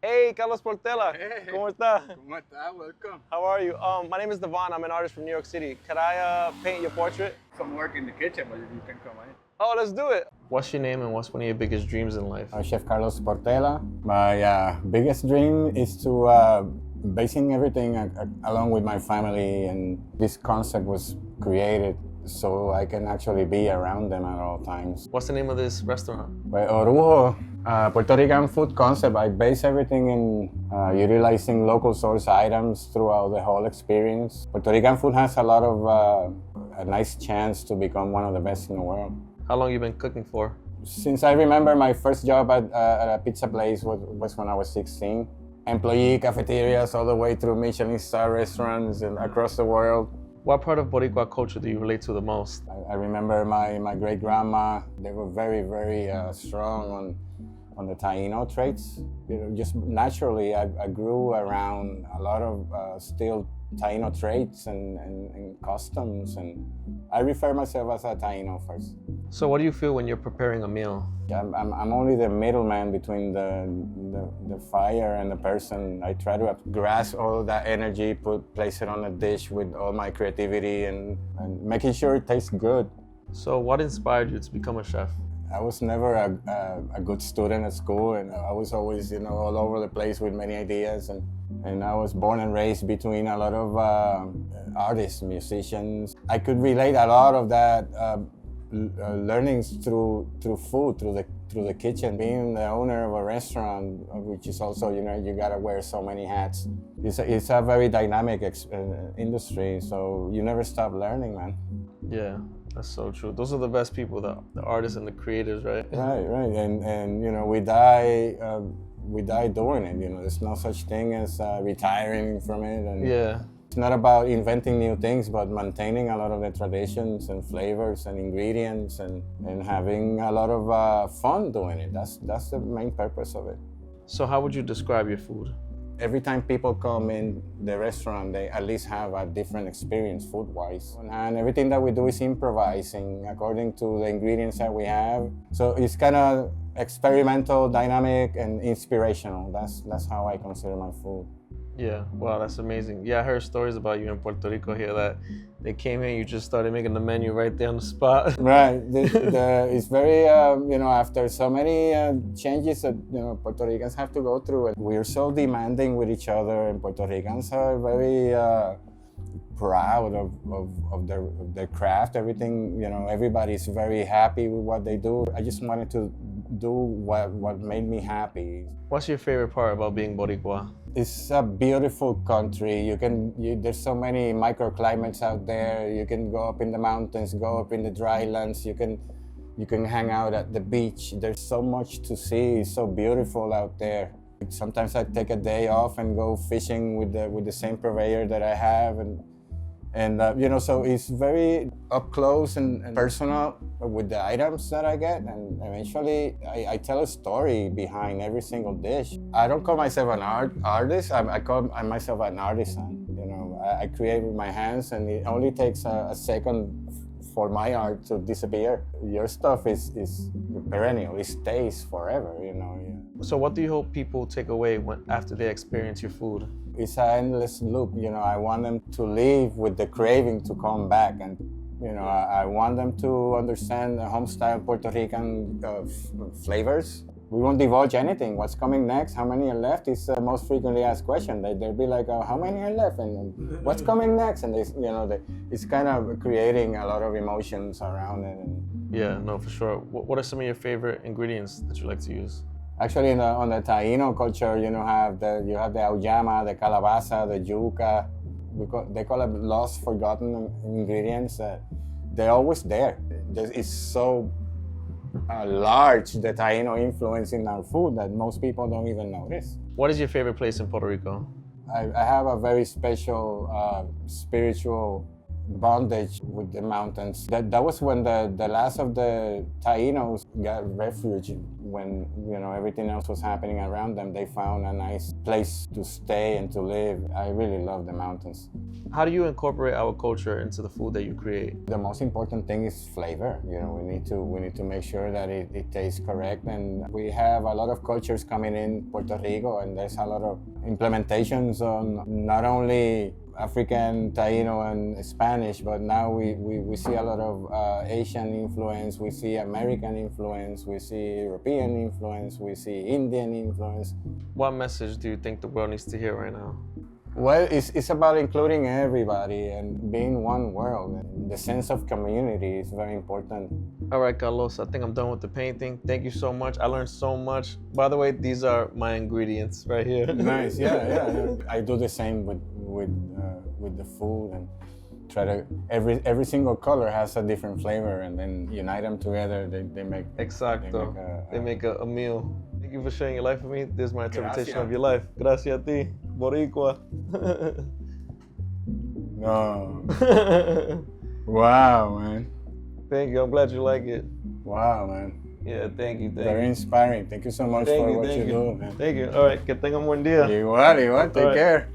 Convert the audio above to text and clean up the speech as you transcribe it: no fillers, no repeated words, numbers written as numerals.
Hey, Carlos Portela. Hey, ¿Cómo está? ¿cómo está? Welcome. How are you? My name is Devon. I'm an artist from New York City. Could I paint your portrait? Some work in the kitchen, but you can come in. Oh, let's do it. What's your name and what's one of your biggest dreams in life? Chef Carlos Portela. My biggest dream is to basing everything along with my family, and this concept was created so I can actually be around them at all times. What's the name of this restaurant? By Orujo, Puerto Rican food concept. I base everything in utilizing local source items throughout the whole experience. Puerto Rican food has a lot of a nice chance to become one of the best in the world. How long you been cooking for? Since I remember, my first job at a pizza place was when I was 16. Employee cafeterias all the way through Michelin star restaurants and across the world. What part of Boricua culture do you relate to the most? I remember my great grandma. They were very, very strong on the Taíno traits. You know, just naturally, I grew around a lot of still Taíno traits and customs, and I refer myself as a Taíno first. So what do you feel when you're preparing a meal? I'm only the middleman between the fire and the person. I try to grasp all of that energy, place it on a dish with all my creativity and making sure it tastes good. So what inspired you to become a chef? I was never a good student at school, and I was always, all over the place with many ideas. And I was born and raised between a lot of artists, musicians. I could relate a lot of that learnings through food, through the kitchen. Being the owner of a restaurant, which is also, you gotta wear so many hats. It's a very dynamic industry, so you never stop learning, man. Yeah. That's so true. Those are the best people, the artists and the creators, right? Right. And we die doing it. There's no such thing as retiring from it. And yeah. It's not about inventing new things, but maintaining a lot of the traditions and flavors and ingredients and having a lot of fun doing it. That's the main purpose of it. So how would you describe your food? Every time people come in the restaurant, they at least have a different experience food-wise. And everything that we do is improvising according to the ingredients that we have. So it's kind of experimental, dynamic, and inspirational. That's how I consider my food. Yeah, wow, that's amazing. Yeah, I heard stories about you in Puerto Rico here that they came in, you just started making the menu right there on the spot. Right. It's very, after so many changes that, Puerto Ricans have to go through, and we're so demanding with each other, and Puerto Ricans are very proud of their craft. Everything, everybody's very happy with what they do. I just wanted to do what made me happy. What's your favorite part about being Boricua? It's a beautiful country. There's so many microclimates out there. You can go up in the mountains, go up in the dry lands. You can hang out at the beach. There's so much to see. It's so beautiful out there. Sometimes I take a day off and go fishing with the same purveyor that I have, and so it's very up close and personal with the items that I get, and eventually I tell a story behind every single dish. I don't call myself an artist. I call myself an artisan. I create with my hands, and it only takes a second for my art to disappear. Your stuff is perennial. It stays forever. So what do you hope people take away after they experience your food? It's an endless loop. I want them to leave with the craving to come back, and I want them to understand the home-style Puerto Rican flavors. We won't divulge anything. What's coming next? How many are left? Is the most frequently asked question. They'll be like, how many are left? And what's coming next? And it's kind of creating a lot of emotions around it. Yeah, no, for sure. What are some of your favorite ingredients that you like to use? Actually, on the Taíno culture, you have the auyama, the calabaza, the yuca. They call it lost, forgotten ingredients. They're always there. It's so large, the Taíno influence in our food, that most people don't even notice. What is your favorite place in Puerto Rico? I have a very special spiritual bondage with the mountains. That was when the last of the Taínos got refuge when everything else was happening around them, they found a nice place to stay and to live. I really love the mountains. How do you incorporate our culture into the food that you create? The most important thing is flavor. We need to make sure that it tastes correct. And we have a lot of cultures coming in Puerto Rico, and there's a lot of implementations on not only African, Taíno, and Spanish, but now we see a lot of Asian influence, we see American influence, we see European influence, we see Indian influence. What message do you think the world needs to hear right now? Well, it's about including everybody and being one world. The sense of community is very important. All right, Carlos, I think I'm done with the painting. Thank you so much. I learned so much. By the way, these are my ingredients right here. Nice, yeah. I do the same with the food, and try to every single color has a different flavor, and then unite them together. They make Exacto. They make a meal. Thank you for sharing your life with me. This is my interpretation Gracias. of your life. Gracias a ti, Boricua. No. Wow, man. Thank you. I'm glad you like it. Wow, man. Yeah, thank you. Very inspiring. Thank you so much for what you do, man. Thank you. All right, que tengan buen día. Igual. All Take right. care.